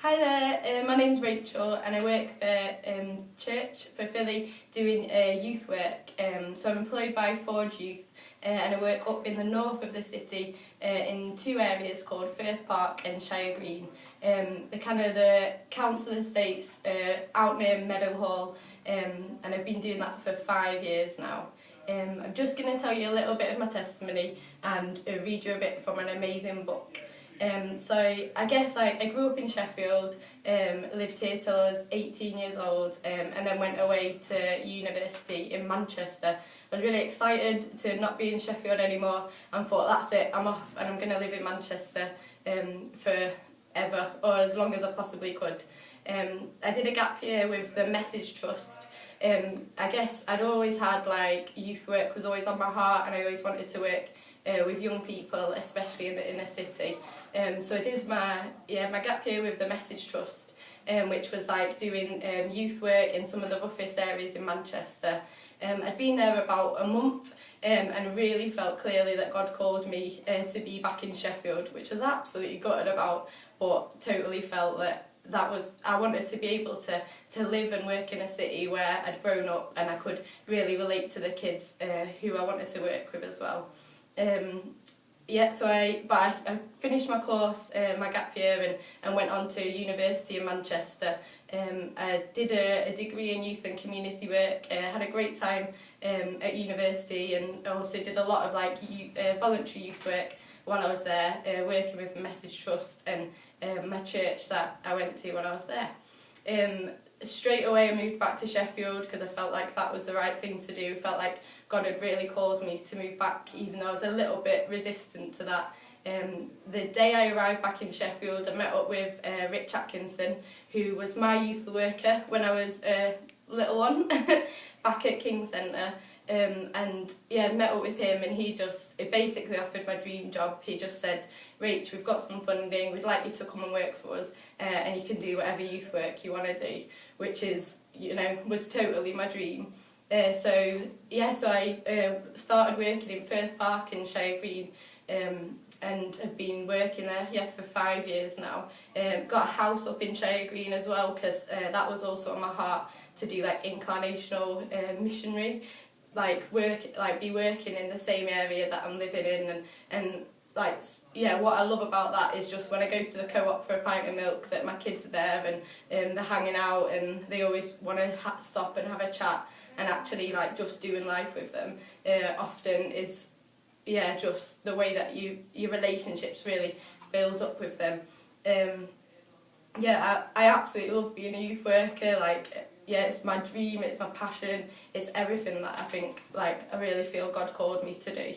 Hi there, my name's Rachel and I work for Church for Philly doing youth work. So I'm employed by Forge Youth and I work up in the north of the city in two areas called Firth Park and Shire Green. They're kind of the council estates out near Meadowhall, and I've been doing that for 5 years now. I'm just going to tell you a little bit of my testimony and read you a bit from an amazing book. So I guess I grew up in Sheffield, lived here till I was 18 years old, and then went away to university in Manchester. I was really excited to not be in Sheffield anymore and thought, that's it, I'm off and I'm going to live in Manchester forever, or as long as I possibly could. I did a gap year with the Message Trust. I guess I'd always had, like, youth work was always on my heart and I always wanted to work with young people, especially in the inner city. So I did my gap year with the Message Trust, which was like doing youth work in some of the roughest areas in Manchester. I'd been there about a month and really felt clearly that God called me to be back in Sheffield, which I was absolutely gutted about, but totally felt that I wanted to be able to live and work in a city where I'd grown up and I could really relate to the kids who I wanted to work with as well. So I finished my course, my gap year, and went on to university in Manchester. I did a degree in youth and community work, had a great time at university, and also did a lot of voluntary youth work while I was there, working with the Message Trust and my church that I went to when I was there. Straight away I moved back to Sheffield because I felt like that was the right thing to do. Felt like God had really called me to move back, even though I was a little bit resistant to that. The day I arrived back in Sheffield, I met up with Rich Atkinson, who was my youth worker when I was a little one, back at King Centre. Met up with him, and he basically offered my dream job. He just said, Rach, we've got some funding, we'd like you to come and work for us, and you can do whatever youth work you want to do, which is, was totally my dream. So I started working in Firth Park and Shire Green, and have been working there for 5 years now. Got a house up in Shire Green as well, because that was also on my heart to do like incarnational missionary, be working in the same area that I'm living in, and what I love about that is just when I go to the co-op for a pint of milk, that my kids are there and they're hanging out and they always want to stop and have a chat, and actually just doing life with them often is just the way that your relationships really build up with them. I absolutely love being a youth worker. It's my dream, it's my passion, it's everything that I think I really feel God called me to do.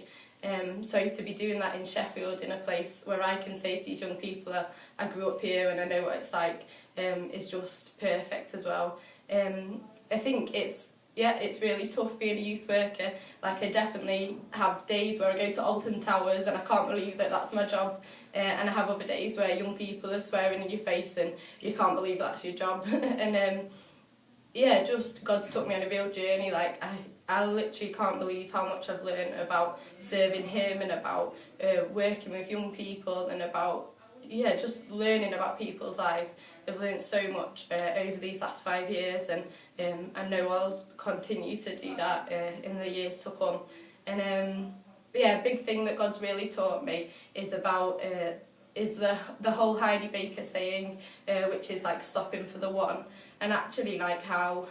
So to be doing that in Sheffield, in a place where I can say to these young people, I grew up here and I know what it's like, is just perfect as well. I think it's really tough being a youth worker. I definitely have days where I go to Alton Towers and I can't believe that that's my job, and I have other days where young people are swearing in your face and you can't believe that's your job. And God's took me on a real journey. I literally can't believe how much I've learned about serving Him and about working with young people and about just learning about people's lives. I've learned so much over these last 5 years, and I know I'll continue to do that in the years to come. And a big thing that God's really taught me is about is the whole Heidi Baker saying, which is stopping for the one, and actually how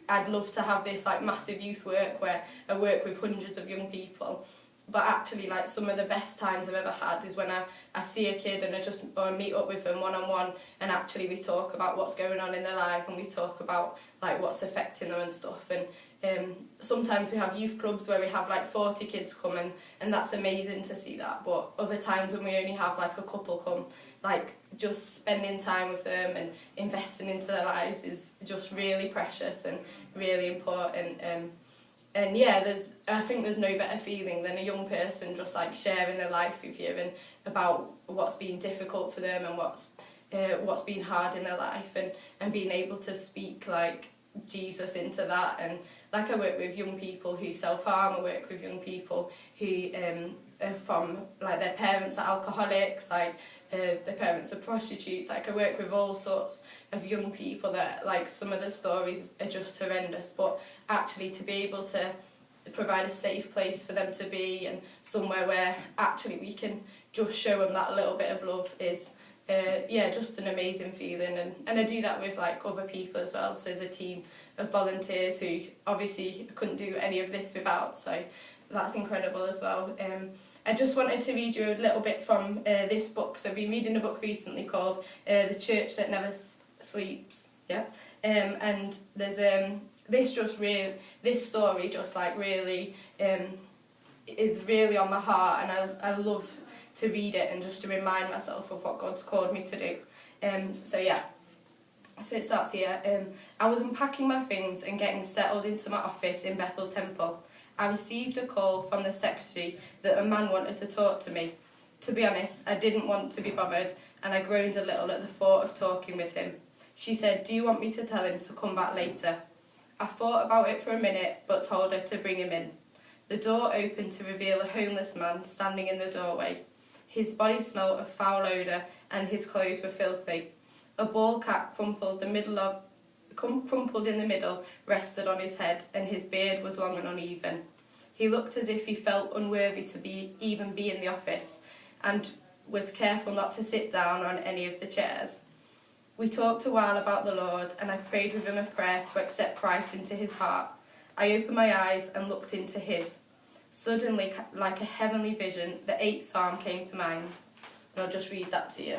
I'd love to have this massive youth work where I work with hundreds of young people, but actually some of the best times I've ever had is when I see a kid and I meet up with them one-on-one, and actually we talk about what's going on in their life and we talk about what's affecting them and stuff. And sometimes we have youth clubs where we have 40 kids come, and that's amazing to see that, but other times when we only have a couple come, just spending time with them and investing into their lives is just really precious and really important. I think there's no better feeling than a young person just sharing their life with you and about what's been difficult for them and what's been hard in their life, and being able to speak Jesus into that. And I work with young people who self-harm, I work with young people who from like their parents are alcoholics, like their parents are prostitutes. Like I work with all sorts of young people that like some of the stories are just horrendous, but actually to be able to provide a safe place for them to be and somewhere where actually we can just show them that little bit of love is just an amazing feeling. And I do that with like other people as well. So there's a team of volunteers who obviously couldn't do any of this without, so that's incredible as well. I just wanted to read you a little bit from this book. So I've been reading a book recently called The Church That Never Sleeps. Yeah, and there's this story just like really is really on my heart, and I love to read it and just to remind myself of what God's called me to do. So it starts here. I was unpacking my things and getting settled into my office in Bethel Temple. I received a call from the secretary that a man wanted to talk to me. To be honest, I didn't want to be bothered, and I groaned a little at the thought of talking with him. She said, "Do you want me to tell him to come back later?" I thought about it for a minute, but told her to bring him in. The door opened to reveal a homeless man standing in the doorway. His body smelled of foul odour, and his clothes were filthy. A ball cap crumpled in the middle rested on his head, and his beard was long and uneven. He looked as if he felt unworthy to even be in the office, and was careful not to sit down on any of the chairs. We talked a while about the Lord, and I prayed with him a prayer to accept Christ into his heart. I opened my eyes and looked into his. Suddenly, like a heavenly vision, the 8th Psalm came to mind. And I'll just read that to you.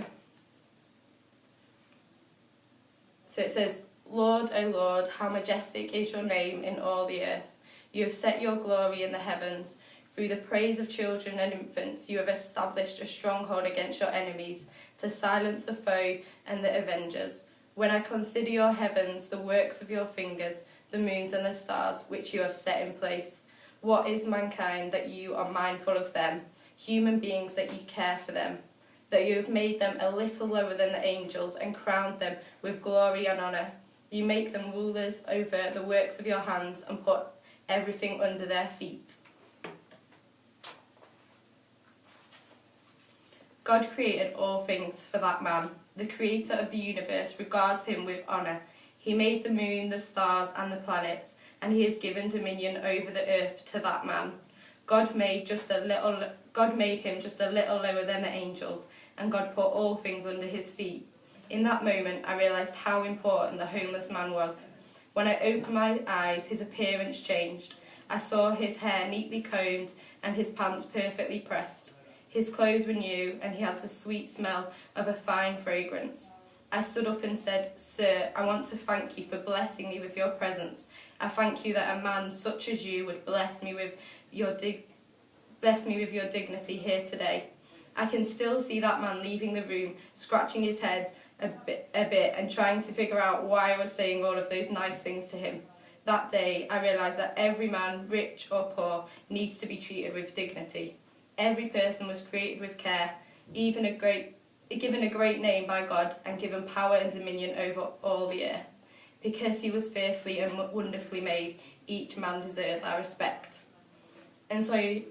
So it says, "Lord, O Lord, how majestic is your name in all the earth. You have set your glory in the heavens. Through the praise of children and infants, you have established a stronghold against your enemies, to silence the foe and the avengers. When I consider your heavens, the works of your fingers, the moons and the stars, which you have set in place. What is mankind that you are mindful of them, human beings that you care for them, that you have made them a little lower than the angels and crowned them with glory and honour. You make them rulers over the works of your hands and put everything under their feet." God created all things for that man. The creator of the universe regards him with honour. He made the moon, the stars and the planets, and he has given dominion over the earth to that man. God made him just a little lower than the angels, and God put all things under his feet. In that moment, I realised how important the homeless man was. When I opened my eyes, his appearance changed. I saw his hair neatly combed and his pants perfectly pressed. His clothes were new, and he had the sweet smell of a fine fragrance. I stood up and said, "Sir, I want to thank you for blessing me with your presence. I thank you that a man such as you would bless me with your dignity here today." I can still see that man leaving the room, scratching his head a bit and trying to figure out why I was saying all of those nice things to him. That day, I realised that every man, rich or poor, needs to be treated with dignity. Every person was created with care, given a great name by God, and given power and dominion over all the earth. Because he was fearfully and wonderfully made, each man deserves our respect. And so, I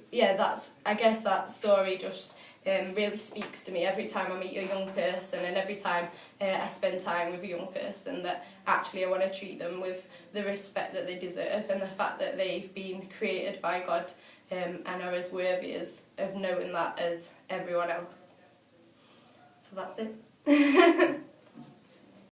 guess that story just really speaks to me every time I meet a young person, and every time I spend time with a young person, that actually I want to treat them with the respect that they deserve, and the fact that they've been created by God and are as worthy of knowing that as everyone else. So that's it.